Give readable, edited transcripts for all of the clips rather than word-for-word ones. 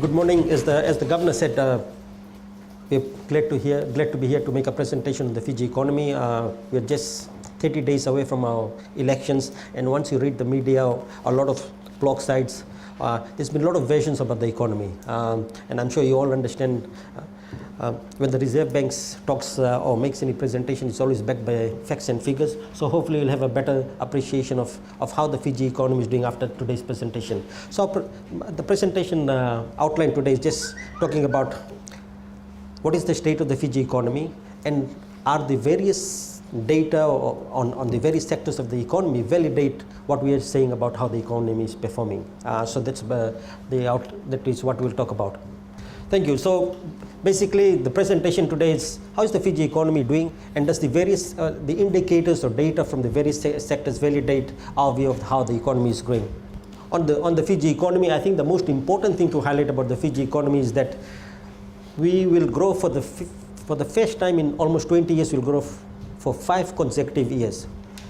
Good morning. As the governor said, we're glad to be here to make a presentation on the Fiji economy. We're just 30 days away from our elections, and once you read the media, a lot of blog sites, there's been a lot of versions about the economy, and I'm sure you all understand. When the Reserve Bank talks or makes any presentation, it's always backed by facts and figures. So hopefully you'll have a better appreciation of how the Fiji economy is doing after today's presentation. So the presentation outline today is just talking about what is the state of the Fiji economy, and are the various data on the various sectors of the economy validate what we are saying about how the economy is performing. So that is what we'll talk about. Thank you. So basically the presentation today is how is the Fiji economy doing, and does the various the indicators or data from the various sectors validate our view of how the economy is growing. On the Fiji economy, I think the most important thing to highlight about the Fiji economy is that we will grow for the first time in almost 20 years. We'll grow for 5 consecutive years.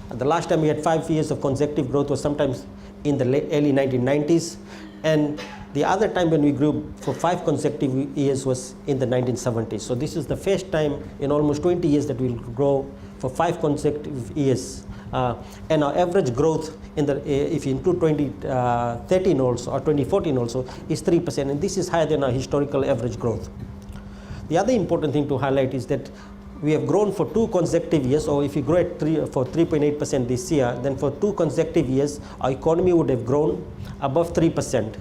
The last time we had 5 years of consecutive growth was sometimes in the early 1990s, and the other time when we grew for 5 consecutive years was in the 1970s. So this is the first time in almost 20 years that we'll grow for 5 consecutive years. And our average growth if you include 2013 also or 2014 also is 3%, and this is higher than our historical average growth. The other important thing to highlight is that we have grown for 2 consecutive years, or if you grow at 3.8% this year, then for 2 consecutive years our economy would have grown above 3%.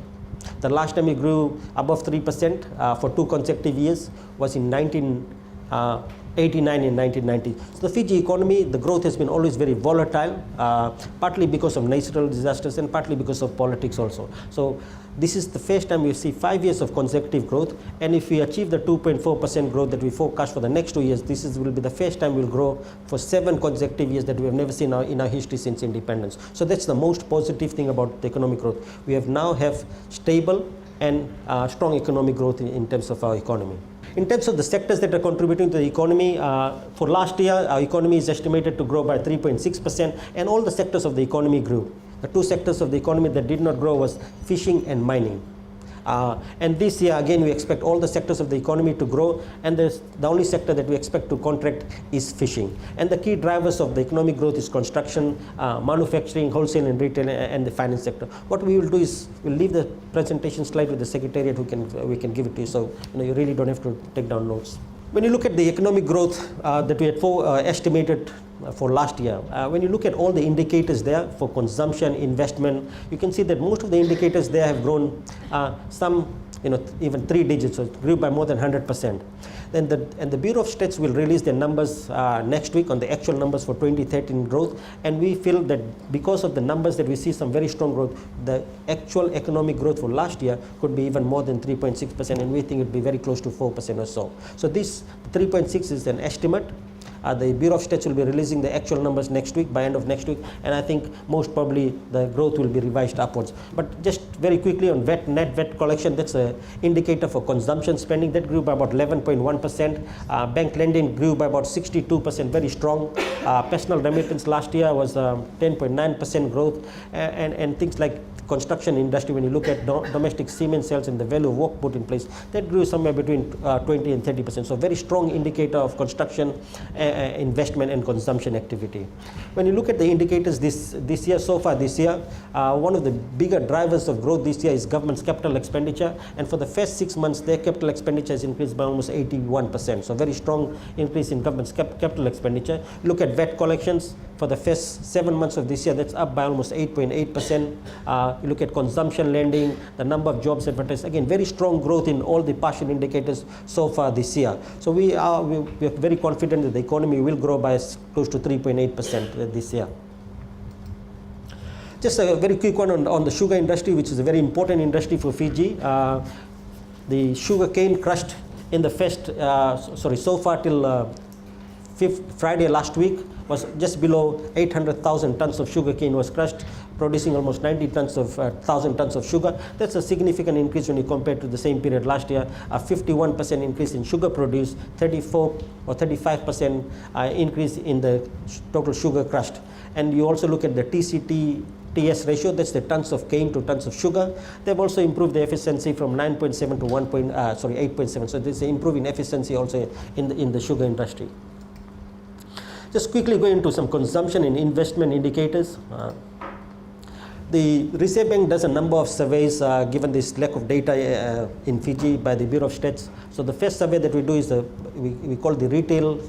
The last time we grew above 3% for 2 consecutive years was in 1989 and 1990. So the Fiji economy, the growth has been always very volatile, partly because of natural disasters and partly because of politics also. So this is the first time we see 5 years of consecutive growth, and if we achieve the 2.4% growth that we forecast for the next 2 years, will be the first time we'll grow for 7 consecutive years that we have never seen in our history since independence. So that's the most positive thing about the economic growth. We now have stable and strong economic growth in terms of our economy. In terms of the sectors that are contributing to the economy, for last year our economy is estimated to grow by 3.6%, and all the sectors of the economy grew. The 2 sectors of the economy that did not grow was fishing and mining. And this year again we expect all the sectors of the economy to grow, and the only sector that we expect to contract is fishing. And the key drivers of the economic growth is construction, manufacturing, wholesale and retail, and the finance sector. What we will do is we'll leave the presentation slide with the secretariat we can give it to you, so you really don't have to take down notes. When you look at the economic growth that we had estimated for last year, when you look at all the indicators there for consumption, investment, you can see that most of the indicators there have grown, some even 3 digits, so it grew by more than 100%. And the Bureau of Stats will release their numbers next week on the actual numbers for 2013 growth, and we feel that because of the numbers that we see some very strong growth, the actual economic growth for last year could be even more than 3.6%, and we think it would be very close to 4% or so. So this 3.6 is an estimate. The Bureau of Stats will be releasing the actual numbers next week, by end of next week, and I think most probably the growth will be revised upwards. But just very quickly on net VAT collection, that's an indicator for consumption spending, that grew by about 11.1%. Bank lending grew by about 62%, very strong. Personal remittance last year was 10.9% growth, and things like construction industry, when you look at domestic cement sales and the value of work put in place, that grew somewhere between 20 and 30%. So very strong indicator of construction, investment and consumption activity. When you look at the indicators this year, so far this year, one of the bigger drivers of growth this year is government's capital expenditure, and for the first 6 months their capital expenditure has increased by almost 81%. So very strong increase in government's capital expenditure. Look at VAT collections for the first 7 months of this year, that's up by almost 8.8%. You look at consumption lending, the number of jobs advertised, again very strong growth in all the partial indicators so far this year. So we are very confident that the economy will grow by close to 3.8% this year. Just a very quick one on the sugar industry, which is a very important industry for Fiji. The sugar cane crushed in the so far till Friday last week was just below 800,000 tons of sugar cane was crushed, producing almost 1,000 tons of sugar. That's a significant increase when you compare to the same period last year. A 51% increase in sugar produce, 34 or 35% increase in the total sugar crushed. And you also look at the TCT TS ratio, that's the tons of cane to tons of sugar. They've also improved the efficiency from 9.7 to 8.7. So there's an improving efficiency also in the sugar industry. Just quickly go into some consumption and investment indicators. The Reserve Bank does a number of surveys given this lack of data in Fiji by the Bureau of Stats. So the first survey that we do is we call the retail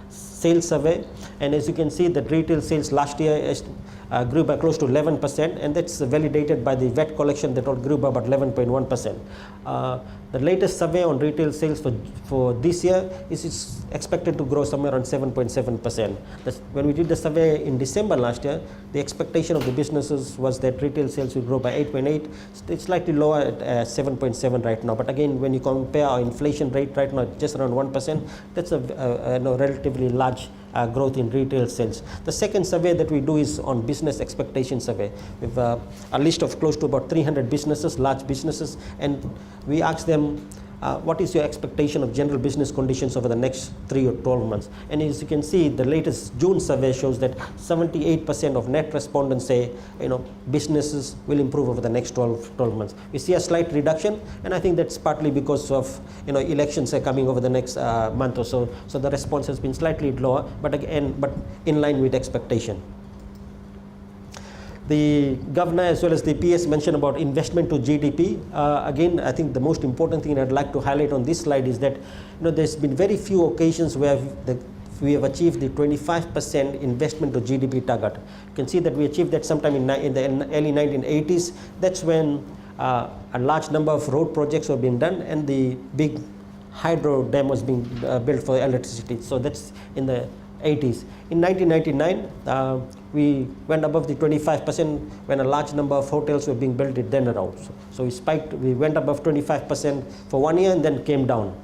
sales survey, and as you can see that retail sales last year grew by close to 11%, and that's validated by the VAT collection that grew by about 11.1%. The latest survey on retail sales for this year is expected to grow somewhere around 7.7%. When we did the survey in December last year, the expectation of the businesses was that retail sales will grow by 8.8. It's slightly lower at 7.7 right now. But again, when you compare our inflation rate right now, just around 1%, that's a relatively large growth in retail sales. The second survey that we do is on business expectation survey. We've a list of close to about 300 businesses, large businesses, and we ask them what is your expectation of general business conditions over the next 3 or 12 months. And as you can see, the latest June survey shows that 78% of net respondents say businesses will improve over the next 12 months. We see a slight reduction, and I think that's partly because of elections are coming over the next month or so. So the response has been slightly lower, but in line with expectation. The governor as well as the PS mentioned about investment to GDP. Again, I think the most important thing I'd like to highlight on this slide is that there's been very few occasions where we have achieved the 25% investment to GDP target. You can see that we achieved that sometime in the early 1980s. That's when a large number of road projects were being done, and the big hydro dam was being built for electricity. So that's in the 80s. In 1999, we went above the 25% when a large number of hotels were being built in then around. So we went above 25% for 1 year and then came down.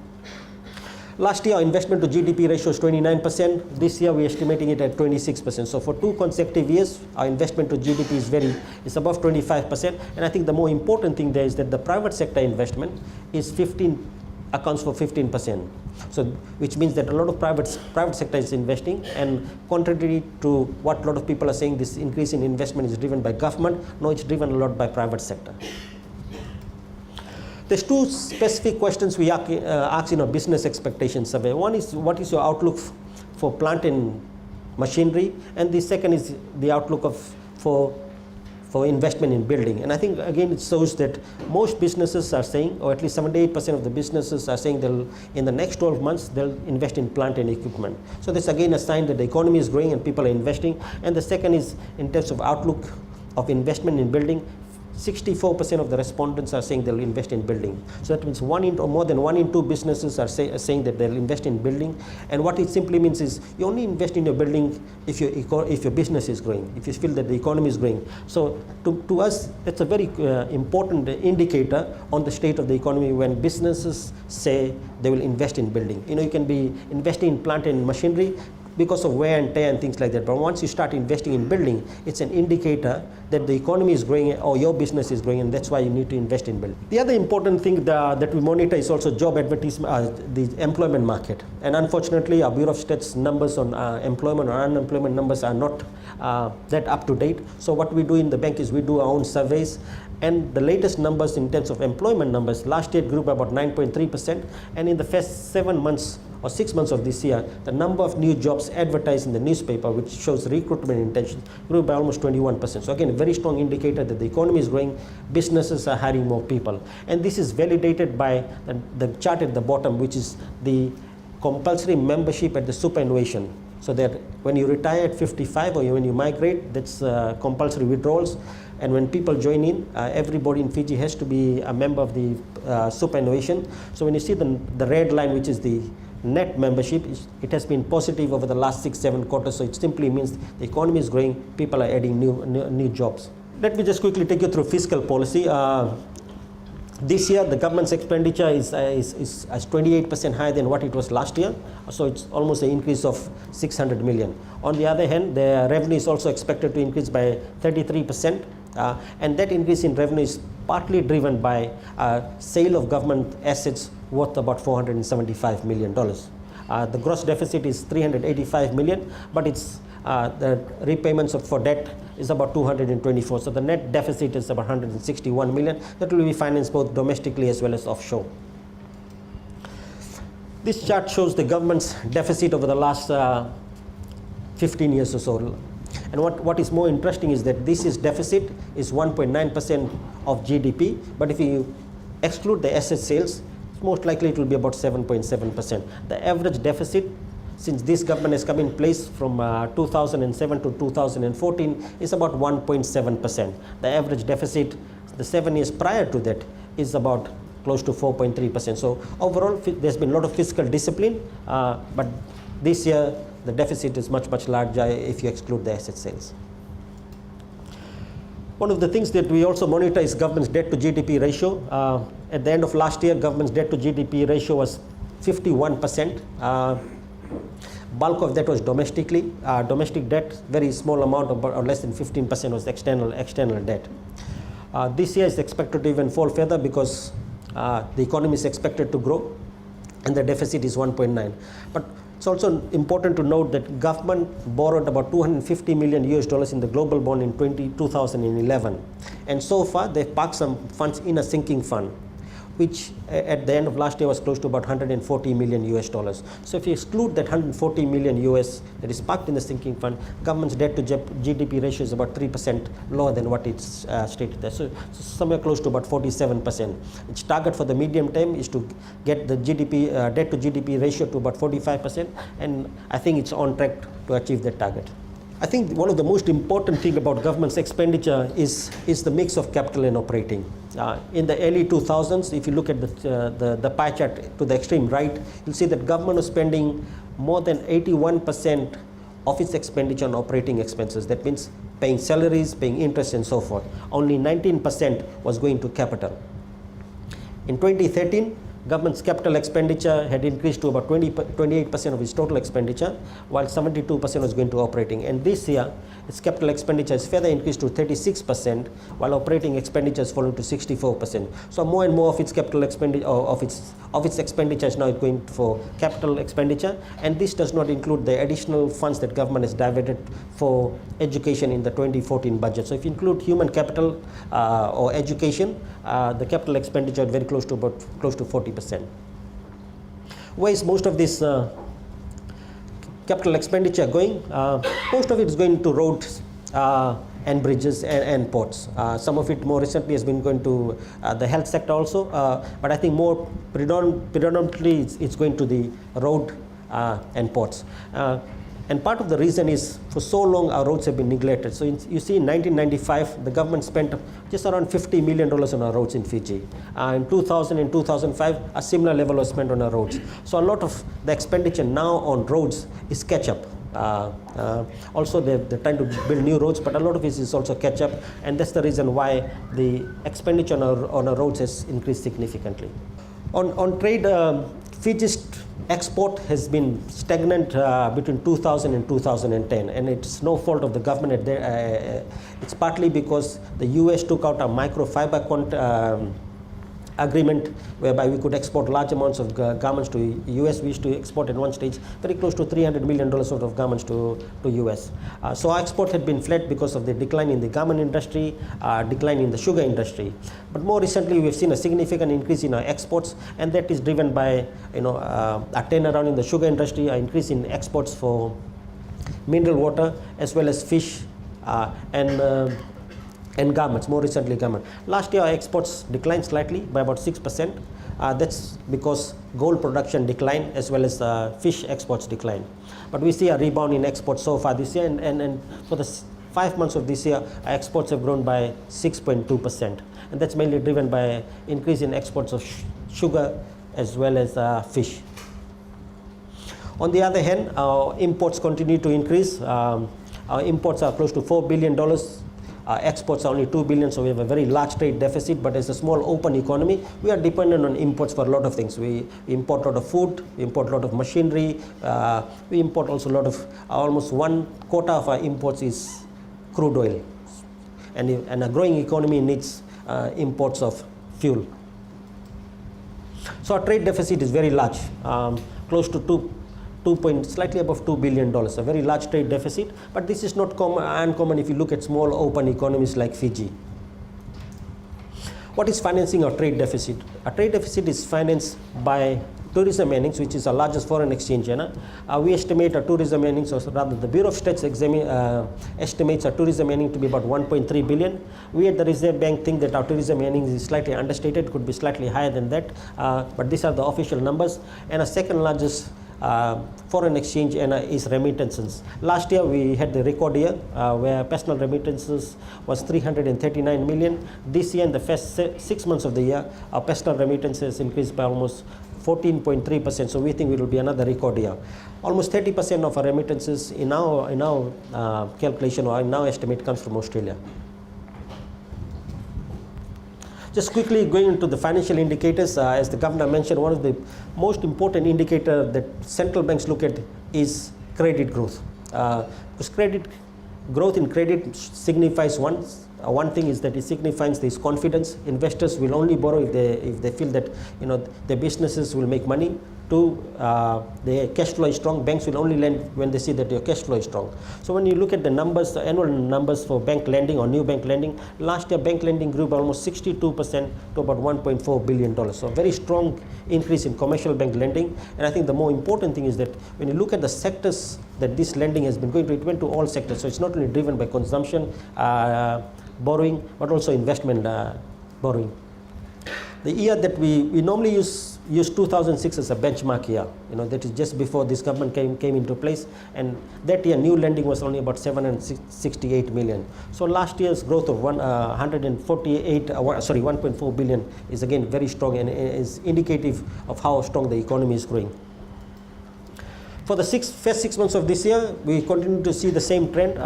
Last year, our investment to GDP ratio is 29%. This year, we're estimating it at 26%. So for 2 consecutive years, our investment to GDP is above 25%. And I think the more important thing there is that the private sector investment accounts for 15%. So which means that a lot of private sector is investing, and contrary to what a lot of people are saying, this increase in investment is driven by government. No, it's driven a lot by private sector. There's 2 specific questions we ask in our business expectation survey. One is, what is your outlook for plant and machinery? And the second is the outlook for investment in building. And I think again it shows that most businesses are saying, or at least 78% of the businesses are saying in the next 12 months they'll invest in plant and equipment. So that's again a sign that the economy is growing and people are investing. And the second is in terms of outlook of investment in building. 64% of the respondents are saying they'll invest in building. So that means more than 1 in 2 businesses are saying that they'll invest in building. And what it simply means is you only invest in your building if your business is growing, if you feel that the economy is growing. So to us, that's a very important indicator on the state of the economy when businesses say they will invest in building. You can be investing in plant and machinery because of wear and tear and things like that. But once you start investing in building, it's an indicator that the economy is growing or your business is growing, and that's why you need to invest in building. The other important thing that we monitor is also job advertisement, the employment market. And unfortunately, our Bureau of Stats numbers on employment or unemployment numbers are not that up to date. So what we do in the bank is we do our own surveys. And the latest numbers in terms of employment numbers, last year it grew by about 9.3%, and in the first 7 months or 6 months of this year, the number of new jobs advertised in the newspaper, which shows recruitment intentions, grew by almost 21%. So again, a very strong indicator that the economy is growing, businesses are hiring more people. And this is validated by the chart at the bottom, which is the compulsory membership at the superannuation. So that when you retire at 55 or when you migrate, that's compulsory withdrawals. And when people join in, everybody in Fiji has to be a member of the superannuation. So when you see the red line, which is the net membership, it has been positive over the last 6-7 quarters. So it simply means the economy is growing, people are adding new jobs. Let me just quickly take you through fiscal policy. This year, the government's expenditure is 28% higher than what it was last year. So it's almost an increase of 600 million. On the other hand, the revenue is also expected to increase by 33%. And that increase in revenue is partly driven by sale of government assets worth about $475 million. The gross deficit is 385 million, but it's The repayments for debt is about 224. So the net deficit is about 161 million. That will be financed both domestically as well as offshore. This chart shows the government's deficit over the last 15 years or so. And what is more interesting is that this is deficit is 1.9% of GDP, but if you exclude the asset sales, most likely it will be about 7.7%. The average deficit since this government has come in place from 2007 to 2014 is about 1.7%. The average deficit the 7 years prior to that is about close to 4.3%. So overall there's been a lot of fiscal discipline, but this year the deficit is much larger if you exclude the asset sales. One of the things that we also monitor is government's debt to GDP ratio. At the end of last year, government's debt to GDP ratio was 51%. Bulk of that was domestically. Domestic debt, very small amount, or less than 15% was external debt. This year is expected to even fall further because the economy is expected to grow and the deficit is 1.9. But it's also important to note that government borrowed about $250 million in the global bond in 2011. And so far, they've parked some funds in a sinking fund, which at the end of last year was close to about $140 million. So if you exclude that $140 million that is parked in the sinking fund, government's debt to GDP ratio is about 3% lower than what it's stated there. So somewhere close to about 47%. Its target for the medium term is to get the debt to GDP ratio to about 45%, and I think it's on track to achieve that target. I think one of the most important thing about government's expenditure is the mix of capital and operating. In the early 2000s, if you look at the pie chart to the extreme right, you'll see that government was spending more than 81% of its expenditure on operating expenses. That means paying salaries, paying interest and so forth. Only 19% was going to capital. In 2013, government's capital expenditure had increased to about 28% of its total expenditure, while 72% was going to operating. And this year, its capital expenditure has further increased to 36%, while operating expenditure has fallen to 64%. So more and more of its capital expenditure, of its expenditure is now going for capital expenditure, and this does not include the additional funds that government has diverted for education in the 2014 budget. So if you include human capital or education, the capital expenditure is very close to 40%. Where is most of this capital expenditure going? Most of it is going to roads and bridges and ports. Some of it more recently has been going to the health sector also, but I think more predominantly it's going to the road and ports. And part of the reason is for so long our roads have been neglected. So you see in 1995 the government spent just around $50 million on our roads in Fiji. In 2000 and 2005 a similar level was spent on our roads. So a lot of the expenditure now on roads is catch up. Also they're trying to build new roads, but a lot of it is also catch up, and that's the reason why the expenditure on our roads has increased significantly. On trade, Fiji's export has been stagnant between 2000 and 2010, and it's no fault of the government. It's partly because the US took out a microfiber agreement whereby we could export large amounts of garments to US. We used to export at one stage very close to $300 million worth of garments to US. So our export had been flat because of the decline in the garment industry, decline in the sugar industry. But more recently we've seen a significant increase in our exports, and that is driven by a turnaround in the sugar industry, an increase in exports for mineral water as well as fish and garments, more recently garment. Last year our exports declined slightly by about 6%. That's because gold production declined as well as fish exports declined. But we see a rebound in exports so far this year, and for the 5 months of this year our exports have grown by 6.2%, and that's mainly driven by increase in exports of sugar as well as fish. On the other hand, our imports continue to increase. Our imports are close to $4 billion. Exports are only $2 billion, so we have a very large trade deficit. But as a small open economy, we are dependent on imports for a lot of things. We import a lot of food, we import a lot of machinery, we import also a lot of, almost one quarter of our imports is crude oil. And a growing economy needs imports of fuel. So our trade deficit is very large, close to slightly above $2 billion, a very large trade deficit. But this is not uncommon if you look at small open economies like Fiji. What is financing our trade deficit? A trade deficit is financed by tourism earnings, which is our largest foreign exchange earner. We estimate our tourism earnings, or rather the Bureau of Stats estimates our tourism earning to be about 1.3 billion. We at the Reserve Bank think that our tourism earnings is slightly understated, could be slightly higher than that, but these are the official numbers. And our second largest foreign exchange earner is remittances. Last year we had the record year where personal remittances was 339 million. This year, in the first 6 months of the year, our personal remittances increased by almost 14.3%. So we think it will be another record year. Almost 30% of our remittances in our calculation or in our estimate comes from Australia. Just quickly going into the financial indicators, as the governor mentioned, one of the most important indicator that central banks look at is credit growth. Because growth in credit signifies one thing is that it signifies this confidence. Investors will only borrow if they feel that their businesses will make money. Two, their cash flow is strong. Banks will only lend when they see that their cash flow is strong. So when you look at the numbers, the annual numbers for bank lending or new bank lending, last year bank lending grew by almost 62% to about $1.4 billion. So a very strong increase in commercial bank lending. And I think the more important thing is that when you look at the sectors that this lending has been going to, it went to all sectors. So it's not only driven by consumption, borrowing, but also investment borrowing. The year that we normally use 2006 as a benchmark year, that is just before this government came into place, and that year new lending was only about 768 million. So last year's growth of 1.4 billion is again very strong and is indicative of how strong the economy is growing. For the first 6 months of this year, we continue to see the same trend.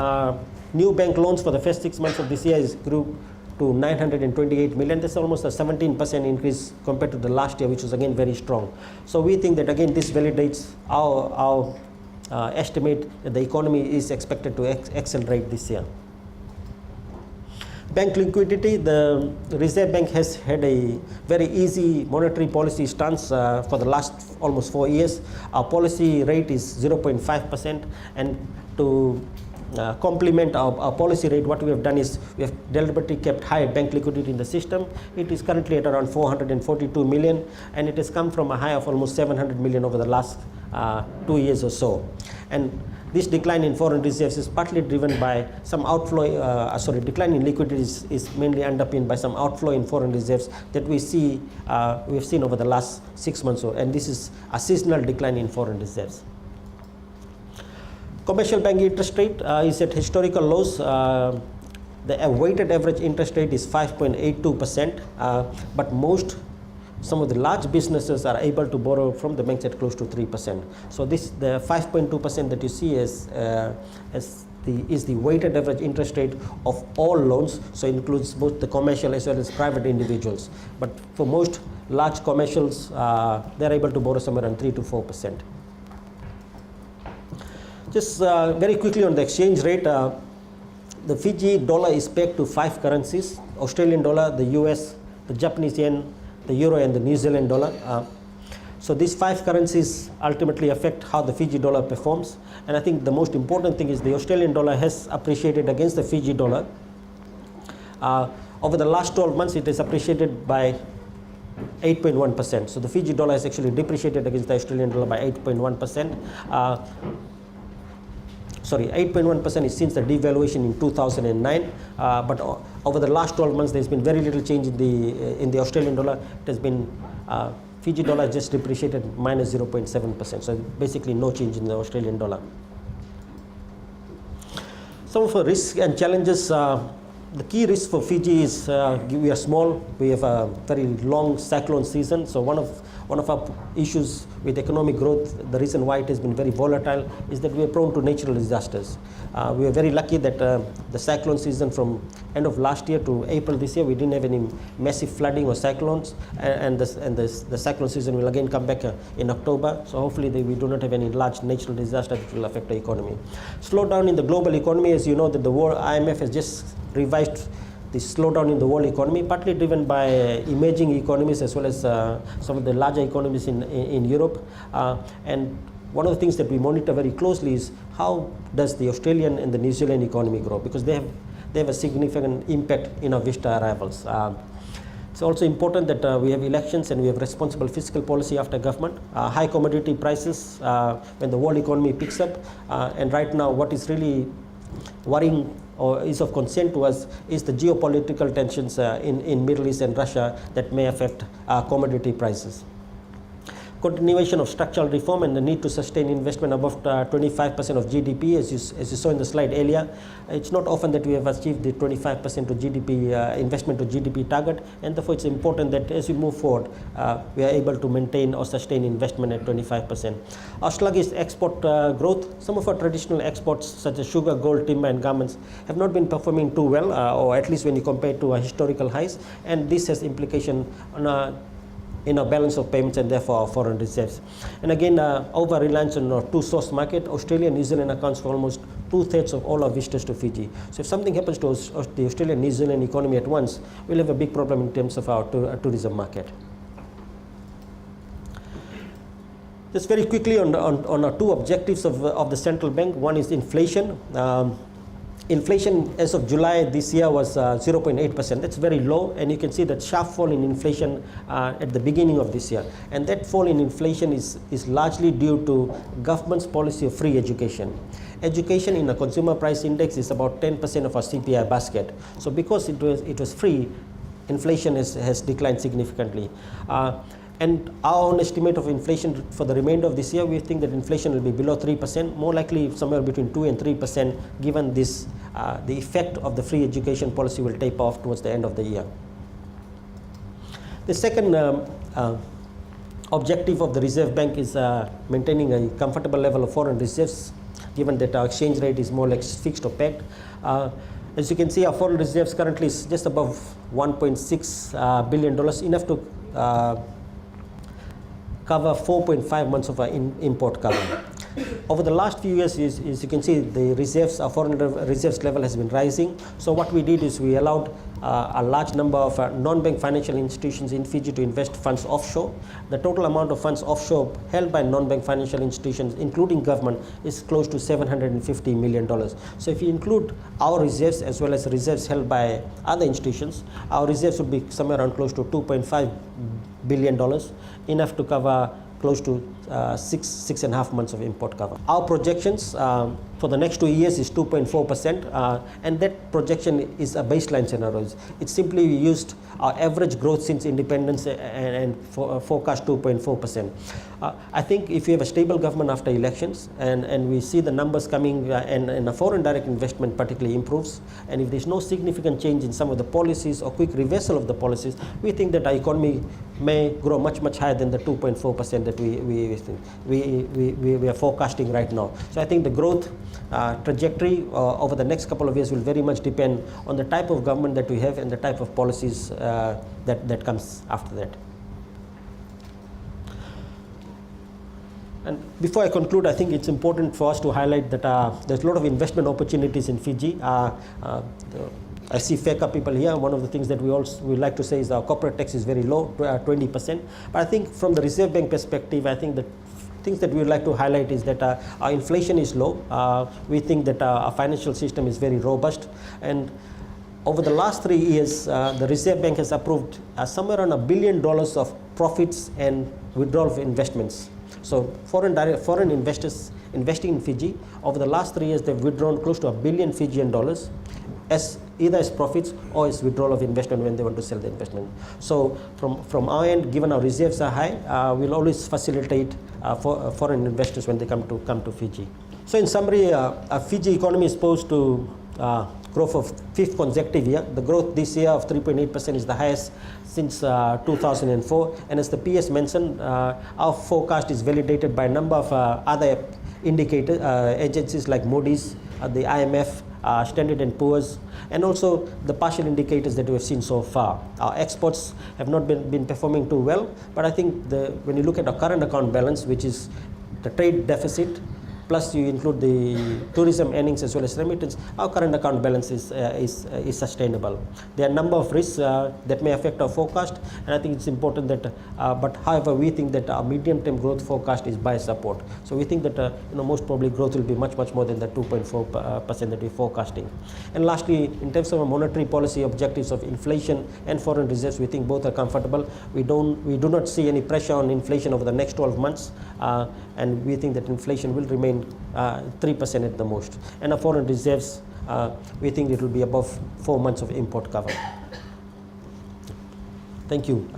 New bank loans for the first 6 months of this year grew to 928 million. That's almost a 17% increase compared to the last year, which was again very strong. So we think that again this validates our estimate that the economy is expected to accelerate this year. Bank liquidity, the Reserve Bank has had a very easy monetary policy stance for the last almost 4 years. Our policy rate is 0.5%, and to complement our policy rate, what we have done is we have deliberately kept high bank liquidity in the system. It is currently at around 442 million, and it has come from a high of almost 700 million over the last 2 years or so. And this decline in foreign reserves is partly driven by some outflow, decline in liquidity is mainly underpinned by some outflow in foreign reserves that we have seen over the last 6 months or so, and this is a seasonal decline in foreign reserves. Commercial bank interest rate is at historical lows. The weighted average interest rate is 5.82%, but some of the large businesses are able to borrow from the banks at close to 3%. So the 5.2% that you see is the weighted average interest rate of all loans, so it includes both the commercial as well as private individuals. But for most large commercials, they're able to borrow somewhere around 3 to 4%. Just very quickly on the exchange rate, the Fiji dollar is pegged to 5 currencies: Australian dollar, the US, the Japanese yen, the euro, and the New Zealand dollar. So these 5 currencies ultimately affect how the Fiji dollar performs. And I think the most important thing is the Australian dollar has appreciated against the Fiji dollar. Over the last 12 months, it has appreciated by 8.1%. So the Fiji dollar has actually depreciated against the Australian dollar by 8.1%. 8.1% is since the devaluation in 2009. But over the last 12 months, there's been very little change in the Australian dollar. It has been Fiji dollar just depreciated minus 0.7%. So basically no change in the Australian dollar. Some of the risks and challenges. The key risk for Fiji is we are small. We have a very long cyclone season. So one of our issues with economic growth, the reason why it has been very volatile, is that we are prone to natural disasters. We are very lucky that the cyclone season from end of last year to April this year, we didn't have any massive flooding or cyclones, and the cyclone season will again come back in October. So hopefully we do not have any large natural disaster that will affect the economy. Slowdown in the global economy, as you know, that the world IMF has just revised the slowdown in the world economy, partly driven by emerging economies as well as some of the larger economies in Europe. And one of the things that we monitor very closely is how does the Australian and the New Zealand economy grow, because they have a significant impact in our visitor arrivals. It's also important that we have elections and we have responsible fiscal policy after government. High commodity prices when the world economy picks up, and right now what is really worrying or is of concern to us is the geopolitical tensions in Middle East and Russia that may affect commodity prices. Continuation of structural reform and the need to sustain investment above 25% of GDP, as you saw in the slide earlier. It's not often that we have achieved the 25% of GDP investment to GDP target, and therefore it's important that as we move forward, we are able to maintain or sustain investment at 25%. Our sluggish export growth, some of our traditional exports such as sugar, gold, timber and garments have not been performing too well, or at least when you compare to our historical highs, and this has implication on in our balance of payments and therefore our foreign reserves. And again, over-reliance on our two-source market, Australia and New Zealand accounts for almost 2/3 of all our visitors to Fiji. So if something happens to the Australian New Zealand economy at once, we'll have a big problem in terms of our tourism market. Just very quickly on our two objectives of the central bank. One is inflation. Inflation as of July this year was 0.8%. That's very low, and you can see that sharp fall in inflation at the beginning of this year. And that fall in inflation is largely due to government's policy of free education. Education in a consumer price index is about 10% of our CPI basket. So because it was free, inflation has declined significantly. And our own estimate of inflation for the remainder of this year, we think that inflation will be below 3%, more likely somewhere between 2 and 3%, given this, the effect of the free education policy will taper off towards the end of the year. The second objective of the Reserve Bank is maintaining a comfortable level of foreign reserves, given that our exchange rate is more or less fixed or pegged. As you can see, our foreign reserves currently is just above $1.6 billion, enough to cover 4.5 months of our import cover. Over the last few years, as you can see, the reserves, our foreign reserves level has been rising. So what we did is we allowed a large number of non-bank financial institutions in Fiji to invest funds offshore. The total amount of funds offshore held by non-bank financial institutions, including government, is close to $750 million. So if you include our reserves as well as reserves held by other institutions, our reserves would be somewhere around close to $2.5 billion, enough to cover close to 6.5 months of import cover. Our projections for the next 2 years is 2.4%, and that projection is a baseline scenario. It's simply used our average growth since independence and forecast 2.4%. I think if you have a stable government after elections and we see the numbers coming and a foreign direct investment particularly improves, and if there's no significant change in some of the policies or quick reversal of the policies, we think that our economy may grow much higher than the 2.4% that we are forecasting right now. So I think the growth trajectory over the next couple of years will very much depend on the type of government that we have and the type of policies that comes after that. And before I conclude, I think it's important for us to highlight that there's a lot of investment opportunities in Fiji. I see FECA people here. One of the things that we like to say is our corporate tax is very low, 20%. But I think from the Reserve Bank perspective, I think the things that we would like to highlight is that our inflation is low. We think that our financial system is very robust. And over the last 3 years, the Reserve Bank has approved somewhere around $1 billion of profits and withdrawal of investments. So foreign investors investing in Fiji, over the last 3 years, they've withdrawn close to $1 billion Fijian dollars, as either as profits or as withdrawal of investment when they want to sell the investment. So from our end, given our reserves are high, we'll always facilitate for foreign investors when they come to Fiji. So in summary, our Fiji economy is poised to growth of 5th consecutive year. The growth this year of 3.8% is the highest since 2004. And as the PS mentioned, our forecast is validated by a number of other indicators, agencies like Moody's, the IMF, Standard & Poor's, and also the partial indicators that we have seen so far. Our exports have not been performing too well, but I think when you look at our current account balance, which is the trade deficit, plus you include the tourism earnings as well as remittance, our current account balance is sustainable. There are a number of risks that may affect our forecast, and I think it's important that, but however, we think that our medium-term growth forecast is by support. So we think that most probably growth will be much more than the 2.4% that we're forecasting. And lastly, in terms of our monetary policy objectives of inflation and foreign reserves, we think both are comfortable. We do not see any pressure on inflation over the next 12 months, and we think that inflation will remain 3% at the most. And our foreign reserves, we think it will be above 4 months of import cover. Thank you.